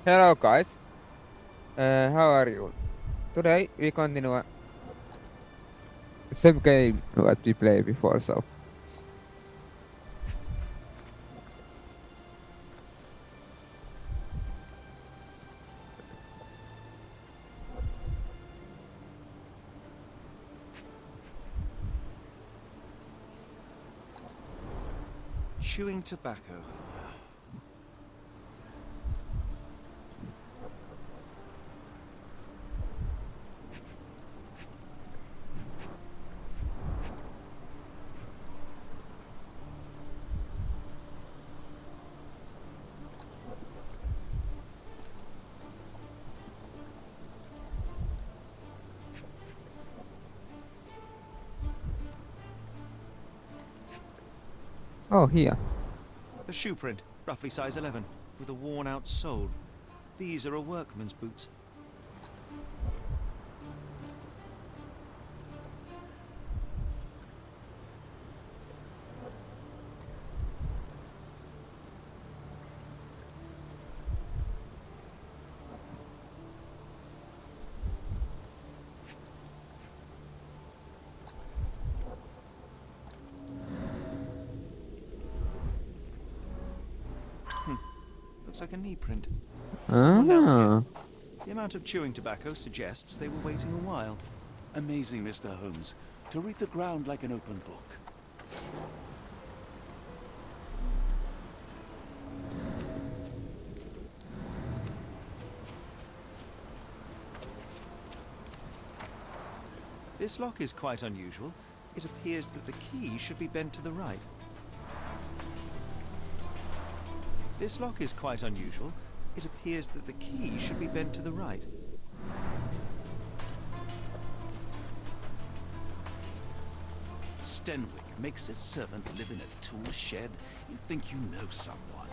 Hello guys, how are you? Today we continue same game what we played before, so Chewing tobacco. oh here. A shoe print, roughly size 11, with a worn-out sole. These are a workman's boots. Looks like a knee print. Someone knelt here. Ah, The amount of chewing tobacco suggests they were waiting a while. Amazing, Mr. Holmes. To read the ground like an open book. This lock is quite unusual. It appears that the key should be bent to the right. This lock is quite unusual. It appears that the key should be bent to the right. Stenwick makes his servant live in a tool shed. You think you know someone.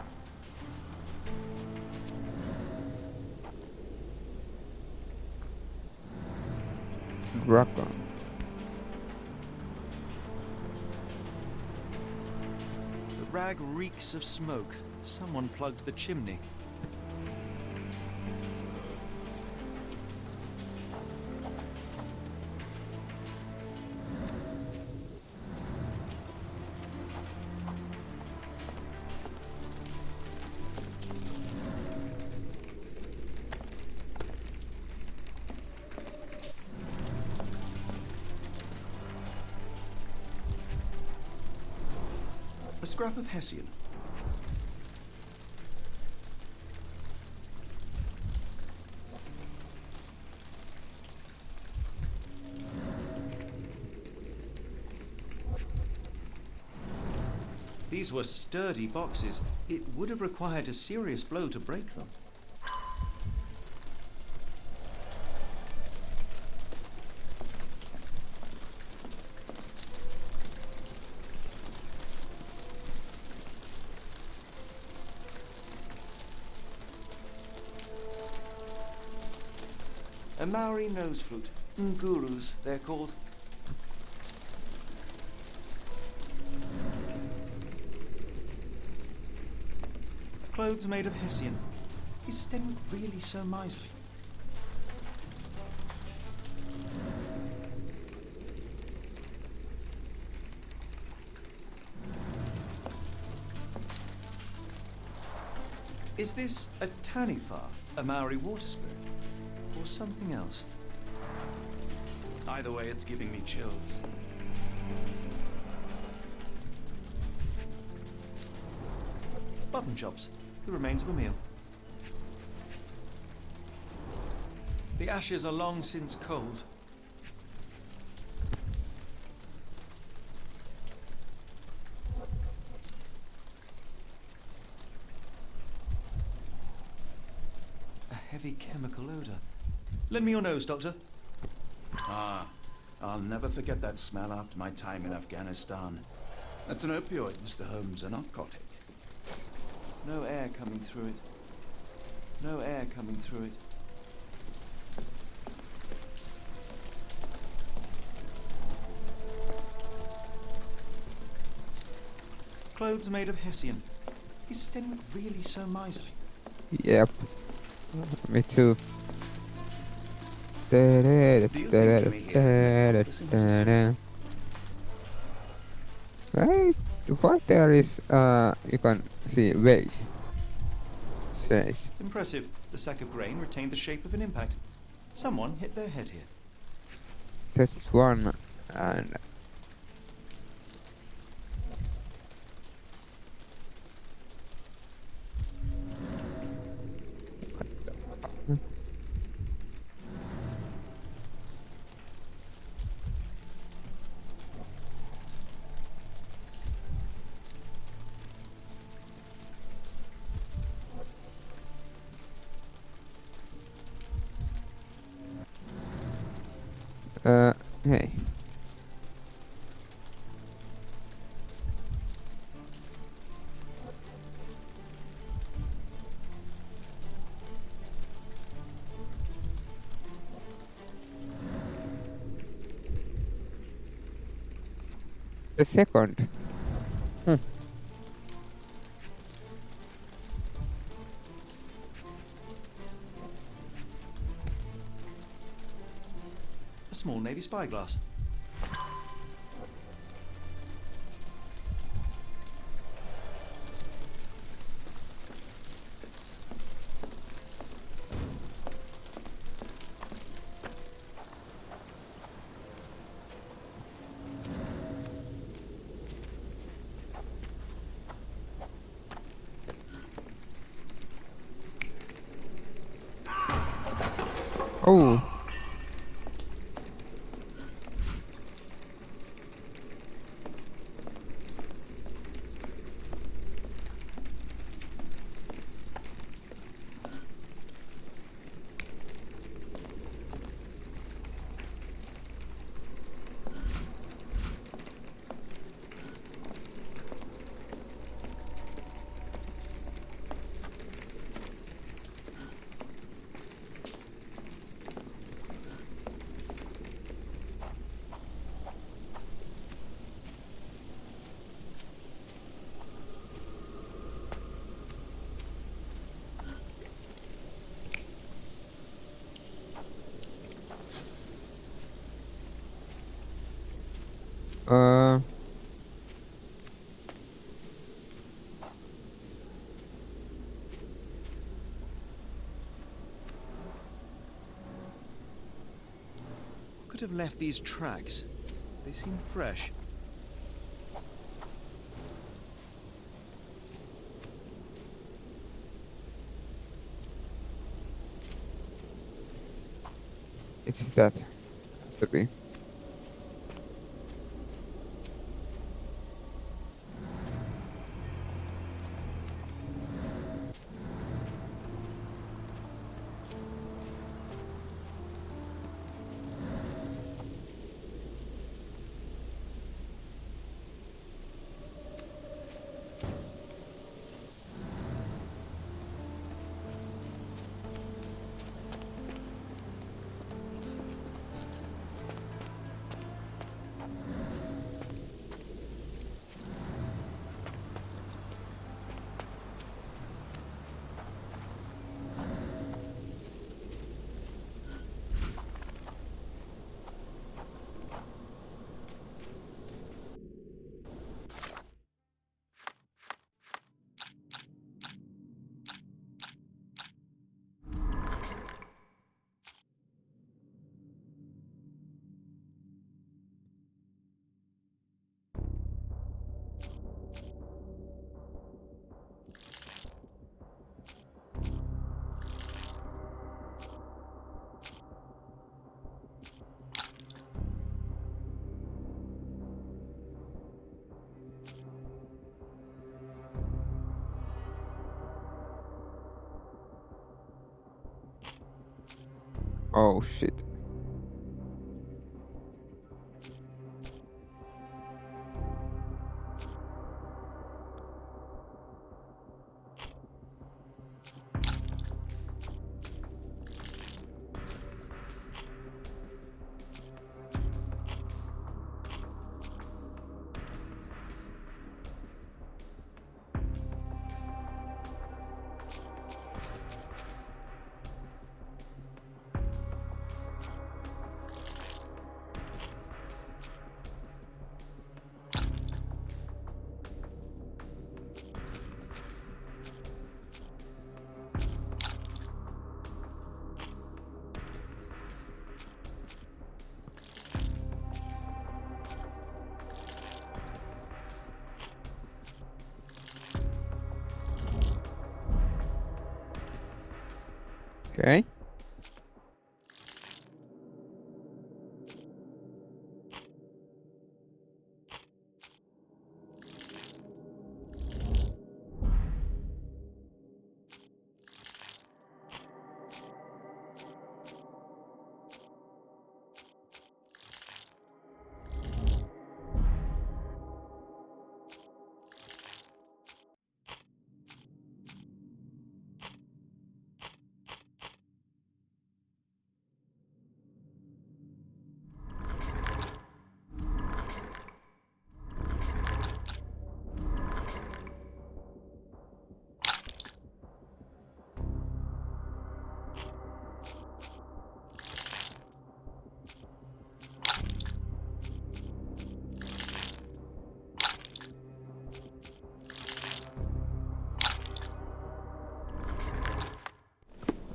dragon. The rag reeks of smoke. Someone plugged the chimney. A scrap of Hessian. These were sturdy boxes. It would have required a serious blow to break them. A Maori nose flute. Ngurus, they're called. Clothes made of Hessian. Is Stenwick really so miserly? Is this a Taniwha, a Maori water spirit, or something else? Either way, it's giving me chills. Button chops, the remains of a meal. The ashes are long since cold. A heavy chemical odor. Lend me your nose, Doctor. Ah, I'll never forget that smell after my time in Afghanistan. That's an opioid, Mr. Holmes, a narcotic. No air coming through it. No air coming through it. Clothes made of Hessian. Is Stenwick really so miserly? Yep. Me too. Do you think any here would have thought this in Mississippi? Right? What there is, you can see waves. Says Impressive. The sack of grain retained the shape of an impact. Someone hit their head here. that's one, and hey, the second. Hmm. A small Navy spyglass. Oh, uh, What could have left these tracks? They seem fresh. it's that. Has to be. Oh shit. Okay.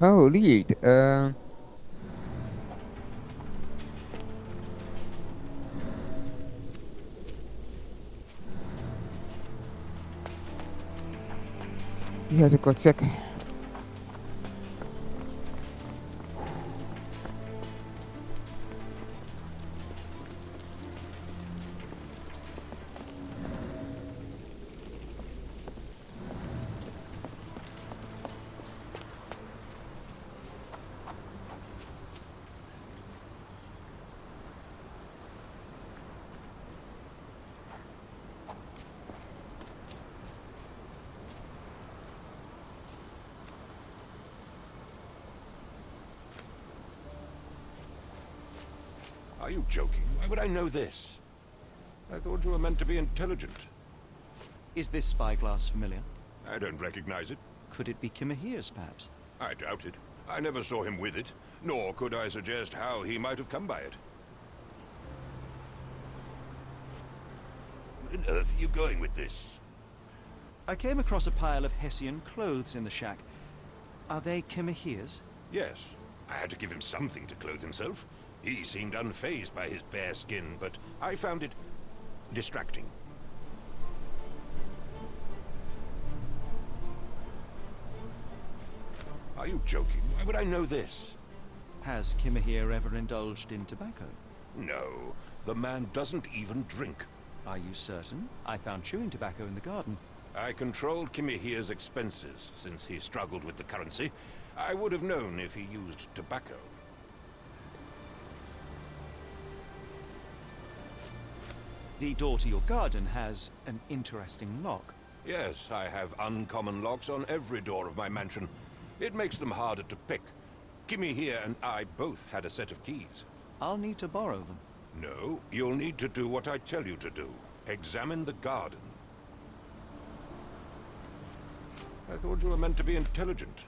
Oh, lead. You have to go check. Are you joking? Why would I know this? I thought you were meant to be intelligent. Is this spyglass familiar? I don't recognize it. Could it be Kimahir's, perhaps? I doubt it. I never saw him with it, nor could I suggest how he might have come by it. Where on earth are you going with this? I came across a pile of Hessian clothes in the shack. Are they Kimahir's? Yes. I had to give him something to clothe himself. He seemed unfazed by his bare skin, but I found it distracting. Are you joking? Why would I know this? Has Kimahir ever indulged in tobacco? No, the man doesn't even drink. Are you certain? I found chewing tobacco in the garden. I controlled Kimihir's expenses since he struggled with the currency. I would have known if he used tobacco. The door to your garden has an interesting lock. Yes, I have uncommon locks on every door of my mansion. It makes them harder to pick. Kimihir and I both had a set of keys. I'll need to borrow them. No, you'll need to do what I tell you to do. Examine the garden. I thought you were meant to be intelligent.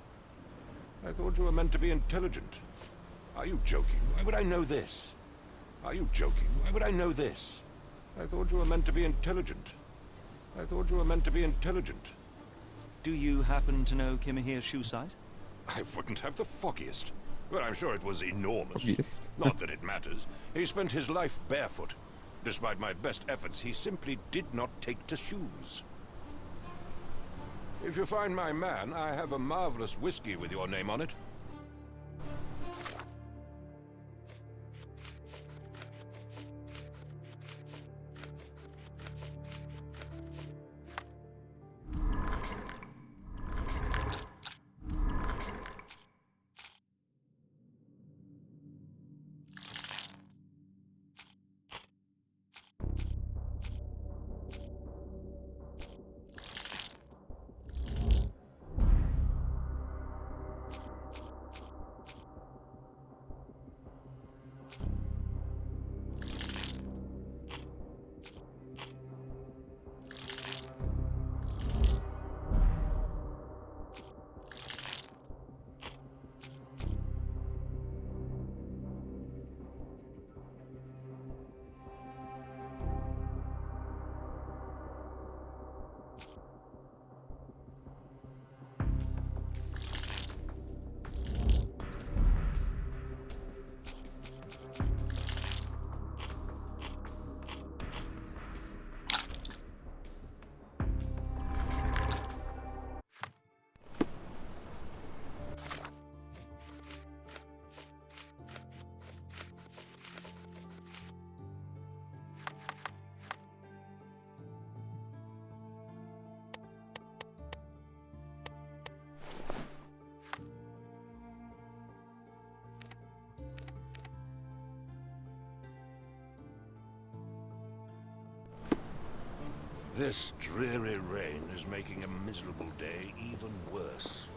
I thought you were meant to be intelligent. Are you joking? Why would I know this? Are you joking? Why would I know this? I thought you were meant to be intelligent. I thought you were meant to be intelligent. Do you happen to know Kimahir's shoe size? I wouldn't have the foggiest. But I'm sure it was enormous. Obvious. Not that it matters. He spent his life barefoot. Despite my best efforts, he simply did not take to shoes. If you find my man, I have a marvelous whiskey with your name on it. This dreary rain is making a miserable day even worse.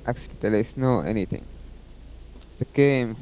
Actually, know anything. The game.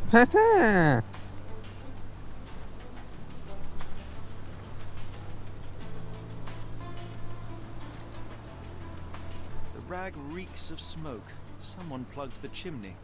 Haha! The rag reeks of smoke. Someone plugged the chimney.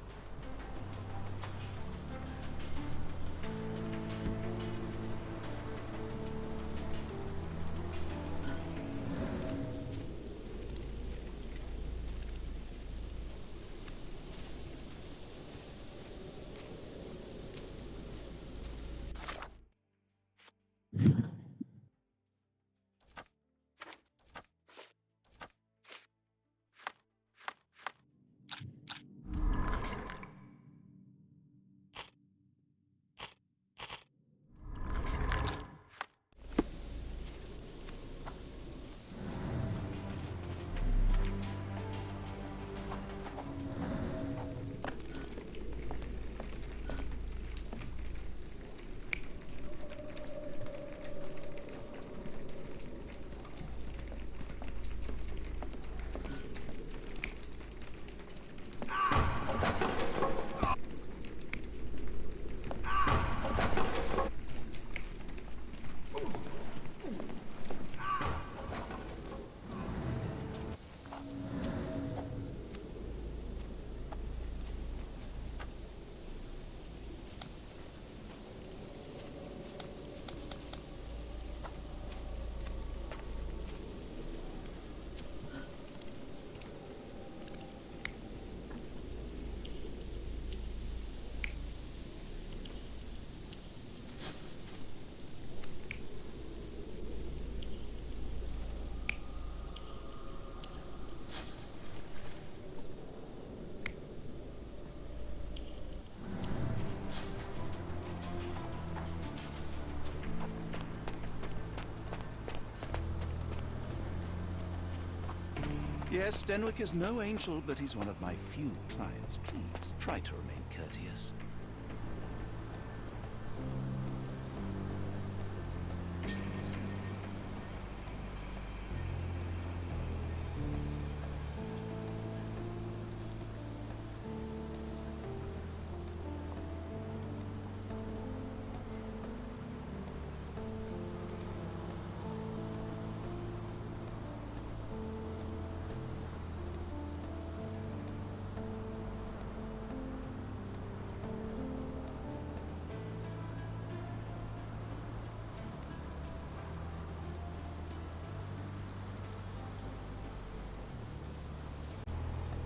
Yes, Denwick is no angel, but he's one of my few clients. Please, try to remain courteous.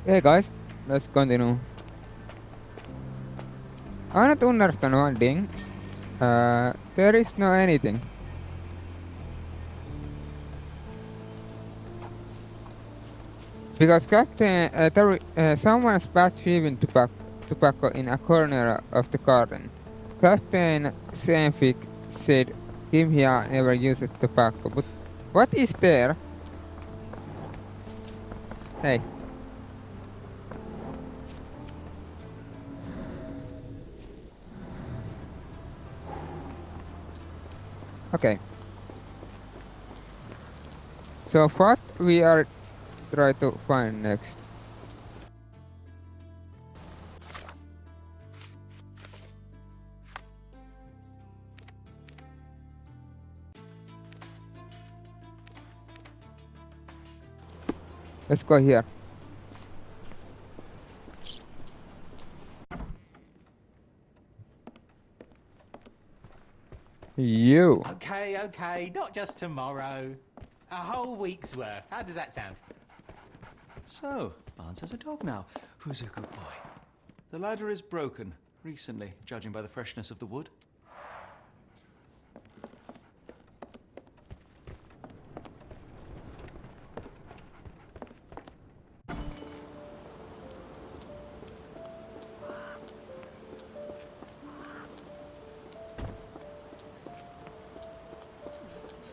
Hey guys, let's continue. I don't understand one thing. There is no anything. Because Captain, someone spat chewing tobacco in a corner of the garden. Captain Senfik said him here never used tobacco, but what is there? Hey. Okay. So what we are trying to find next? Let's go here. You. Okay, okay, not just tomorrow. A whole week's worth. How does that sound? So, Barnes has a dog now. Who's a good boy? The ladder is broken, recently, judging by the freshness of the wood.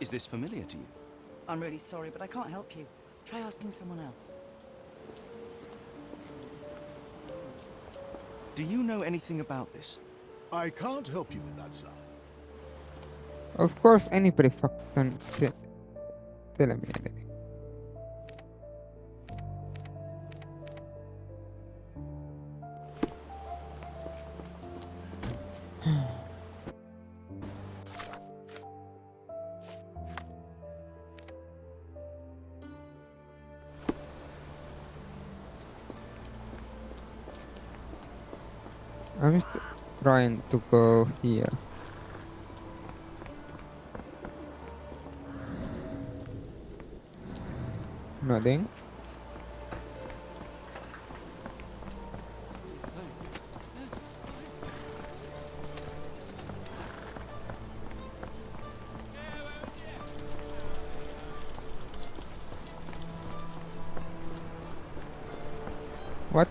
Is this familiar to you? I'm really sorry, but I can't help you. Try asking someone else. Do you know anything about this? I can't help you with that, sir. Of course, anybody fucking tell me anything. I'm just trying to go here. Nothing. What?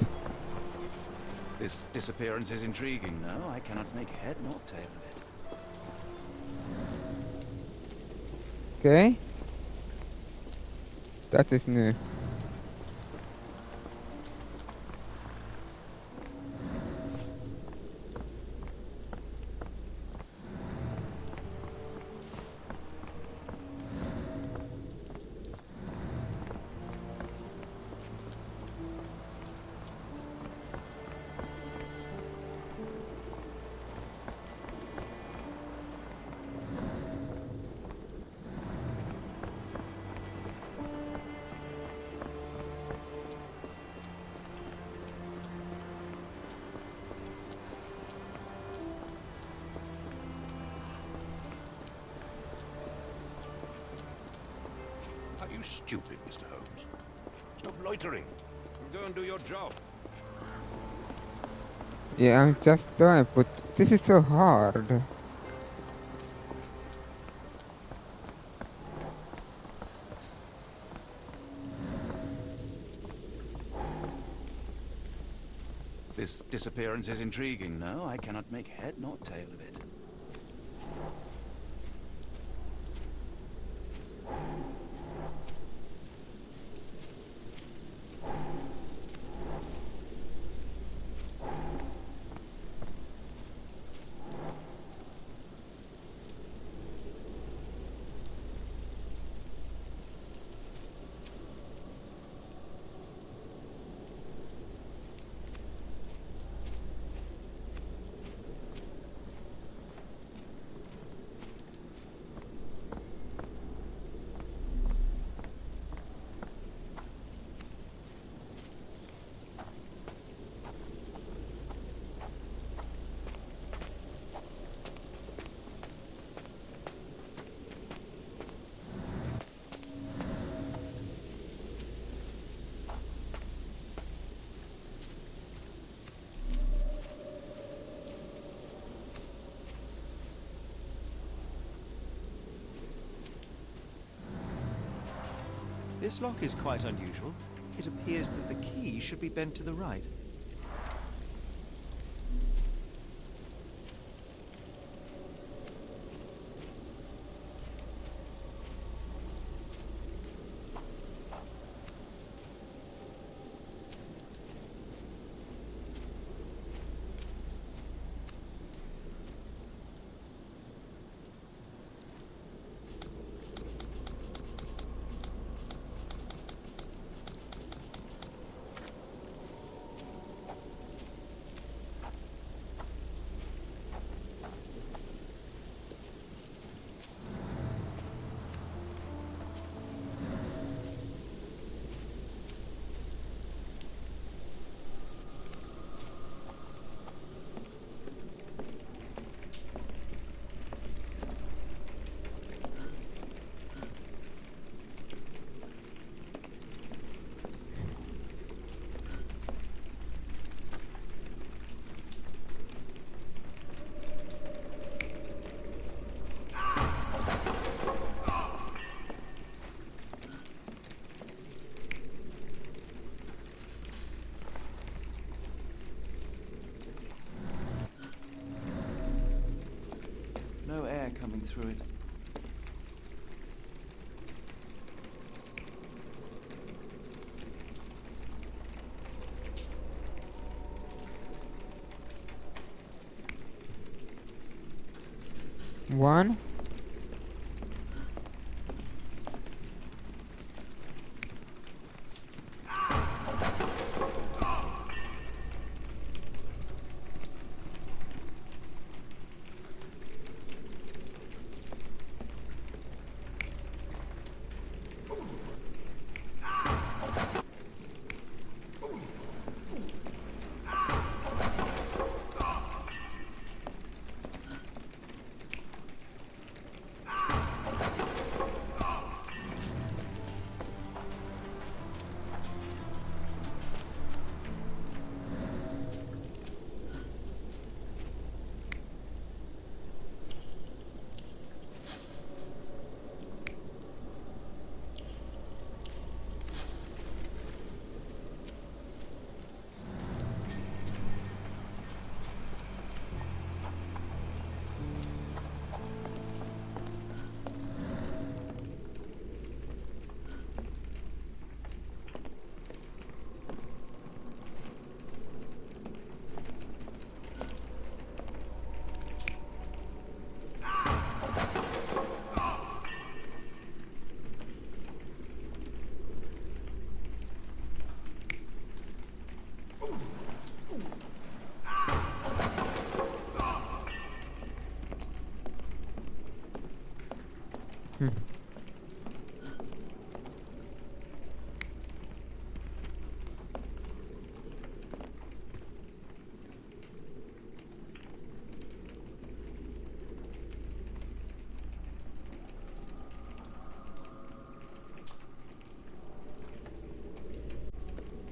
This disappearance is intriguing, no? I cannot make head nor tail of it. Okay. That is new. Are you stupid, Mr. Holmes? Stop loitering and go and do your job. Yeah, I'm just trying, but this is so hard. This disappearance is intriguing, no? I cannot make head nor tail of it. This lock is quite unusual. It appears that the key should be bent to the right. No air coming through it. One. Hmm.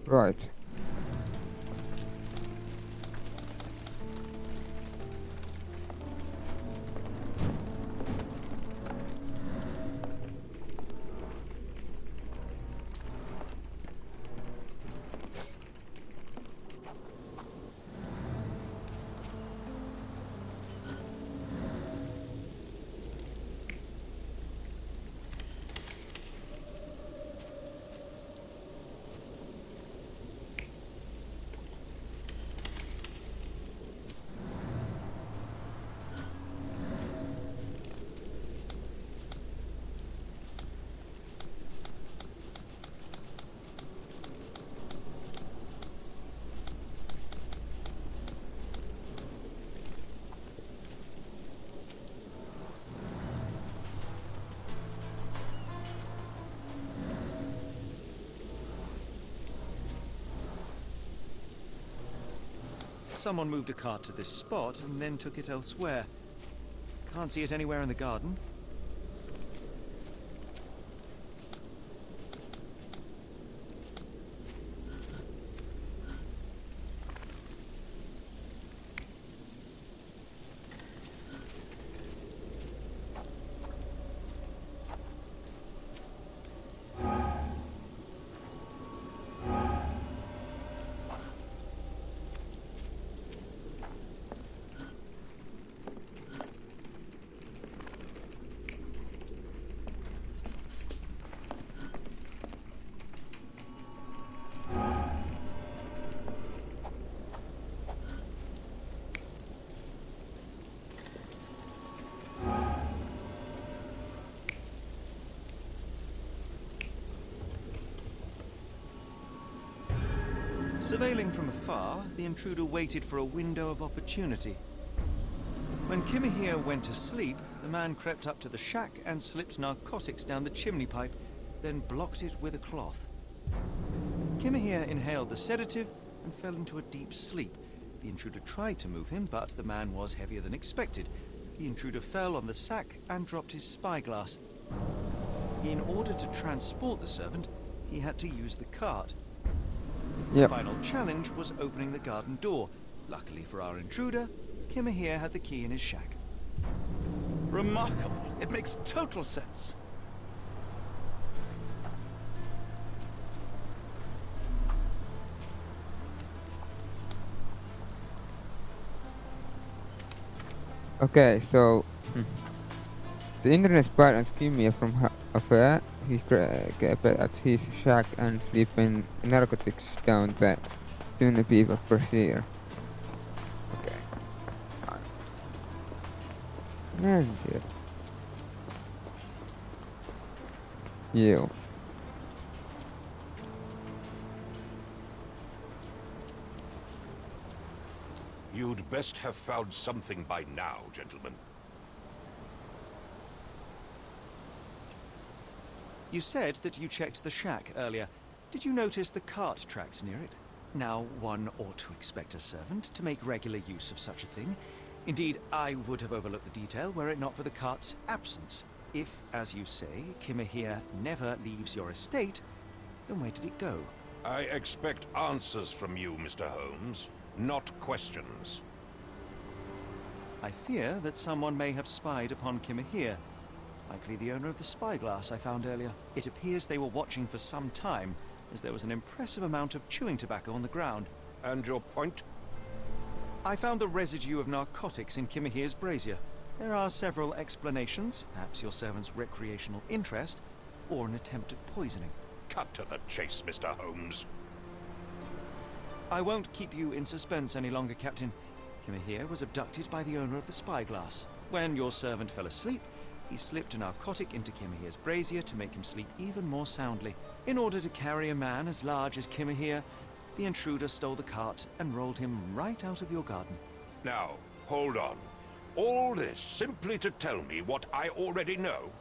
Right. Someone moved a cart to this spot and then took it elsewhere. Can't see it anywhere in the garden. Surveilling from afar, the intruder waited for a window of opportunity. When Kimahir went to sleep, the man crept up to the shack and slipped narcotics down the chimney pipe, then blocked it with a cloth. Kimahir inhaled the sedative and fell into a deep sleep. The intruder tried to move him, but the man was heavier than expected. The intruder fell on the sack and dropped his spyglass. In order to transport the servant, he had to use the cart. The Yep. final challenge was opening the garden door. Luckily for our intruder, Kimahir had the key in his shack. Remarkable. It makes total sense. Okay, so the internet spied on Skimia from afar. He kept at his shack and slipping narcotics down the chimney pipe of procedure. Okay. Man, dear. You. You'd best have found something by now, gentlemen. You said that you checked the shack earlier. Did you notice the cart tracks near it? Now, one ought to expect a servant to make regular use of such a thing. Indeed, I would have overlooked the detail were it not for the cart's absence. If, as you say, Kimahir never leaves your estate, then where did it go? I expect answers from you, Mr. Holmes, not questions. I fear that someone may have spied upon Kimahir. Likely the owner of the spyglass I found earlier. It appears they were watching for some time, as there was an impressive amount of chewing tobacco on the ground. And your point? I found the residue of narcotics in Kimahir's brazier. There are several explanations, perhaps your servant's recreational interest, or an attempt at poisoning. Cut to the chase, Mr. Holmes. I won't keep you in suspense any longer, Captain. Kimahir was abducted by the owner of the spyglass. When your servant fell asleep, he slipped a narcotic into Kimahir's brazier to make him sleep even more soundly. In order to carry a man as large as Kimahir, the intruder stole the cart and rolled him right out of your garden. Now, hold on. All this simply to tell me what I already know?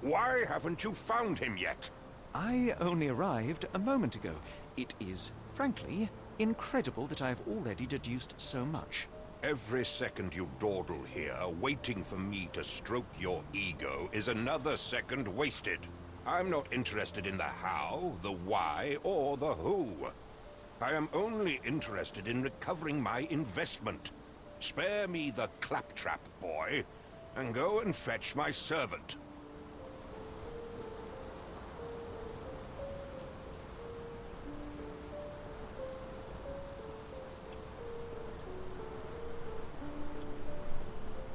Why haven't you found him yet? I only arrived a moment ago. It is, frankly, incredible that I have already deduced so much. Every second you dawdle here, waiting for me to stroke your ego, is another second wasted. I'm not interested in the how, the why, or the who. I am only interested in recovering my investment. Spare me the claptrap, boy, and go and fetch my servant.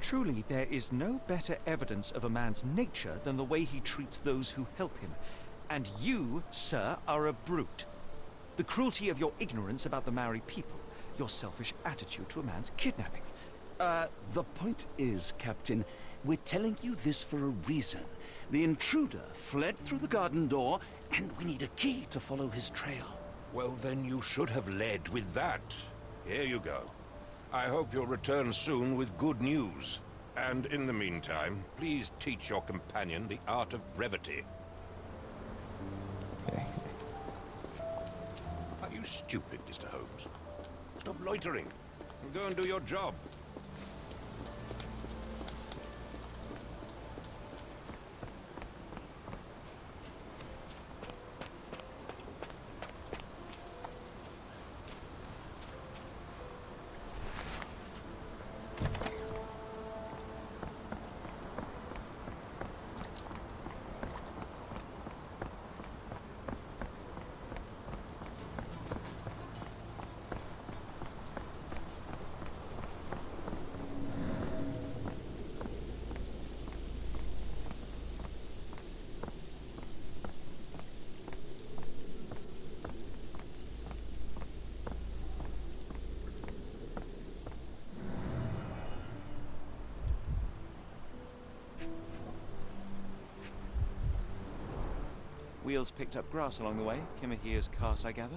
Truly, there is no better evidence of a man's nature than the way he treats those who help him. And you, sir, are a brute. The cruelty of your ignorance about the Maori people, your selfish attitude to a man's kidnapping. The point is, Captain, we're telling you this for a reason. The intruder fled through the garden door, and we need a key to follow his trail. Well, then you should have led with that. Here you go. I hope you'll return soon with good news. And in the meantime, please teach your companion the art of brevity. Okay. Are you stupid, Mr. Holmes? Stop loitering and go and do your job. Wheels picked up grass along the way. Kimahir's cart, I gather.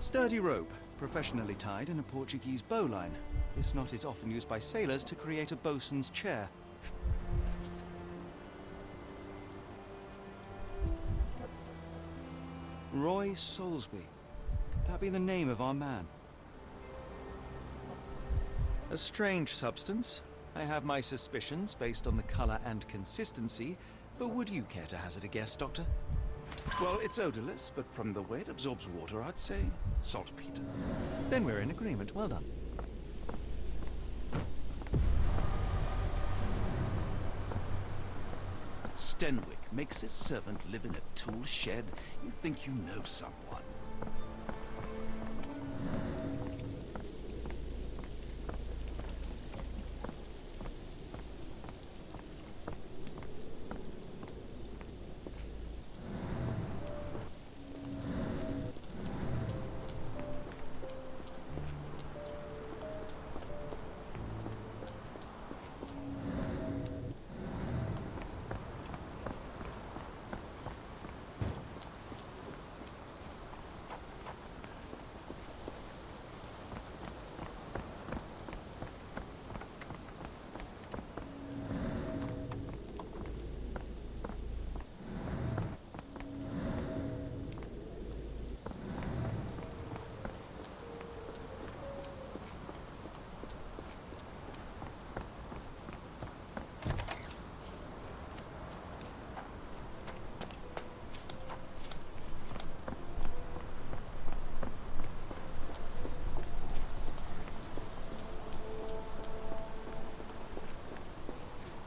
Sturdy rope, professionally tied in a Portuguese bowline. This knot is often used by sailors to create a bosun's chair. Roy Soulsby. Could that be the name of our man? A strange substance. I have my suspicions based on the colour and consistency, but would you care to hazard a guess, Doctor? Well, it's odorless, but from the way it absorbs water, I'd say saltpeter. Then we're in agreement. Well done. Stenwick makes his servant live in a tool shed. You think you know someone.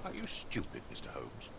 Are you stupid, Mr. Holmes?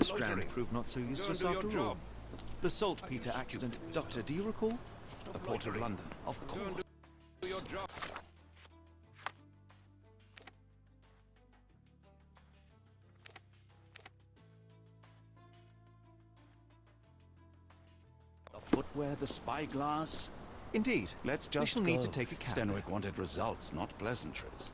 The strand loitering. proved not so Go and useless do your after all. job. The saltpeter accident. Doctor, do you recall? The Port of London, of Go and course. do your job. The footwear, the spyglass. Indeed. Let's We just shall go. need to take a cab. Stenwick wanted results, not pleasantries.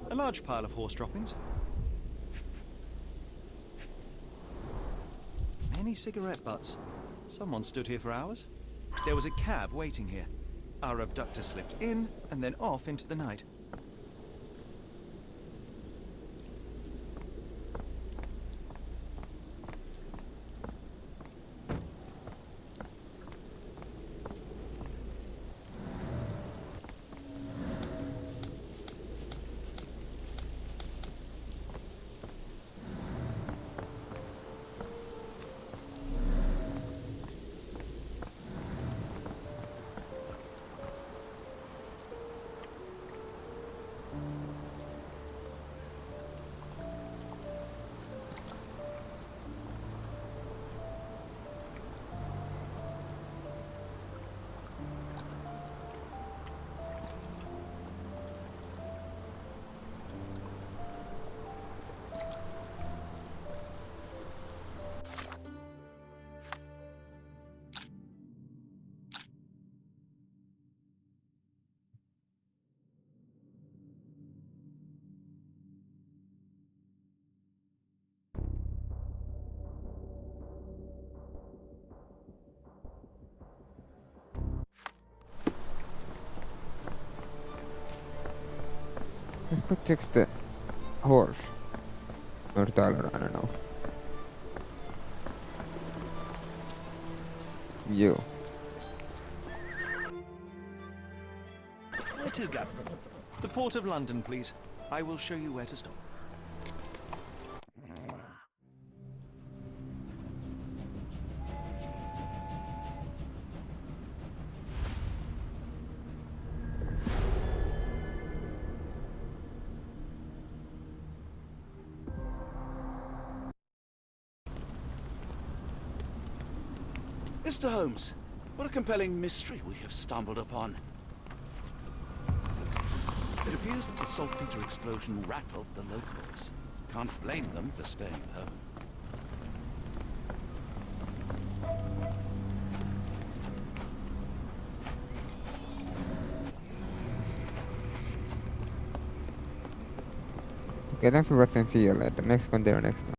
A large pile of horse droppings. Many cigarette butts. Someone stood here for hours. There was a cab waiting here. Our abductor slipped in and then off into the night. Let's go text the horse. or dollar, I don't know. You. Where to, Governor? The Port of London, please. I will show you where to stop. Mr. Holmes, what a compelling mystery we have stumbled upon. It appears that the saltpeter explosion rattled the locals. Can't blame them for staying at home. Okay, thanks for watching. See you later. Next one there, next one.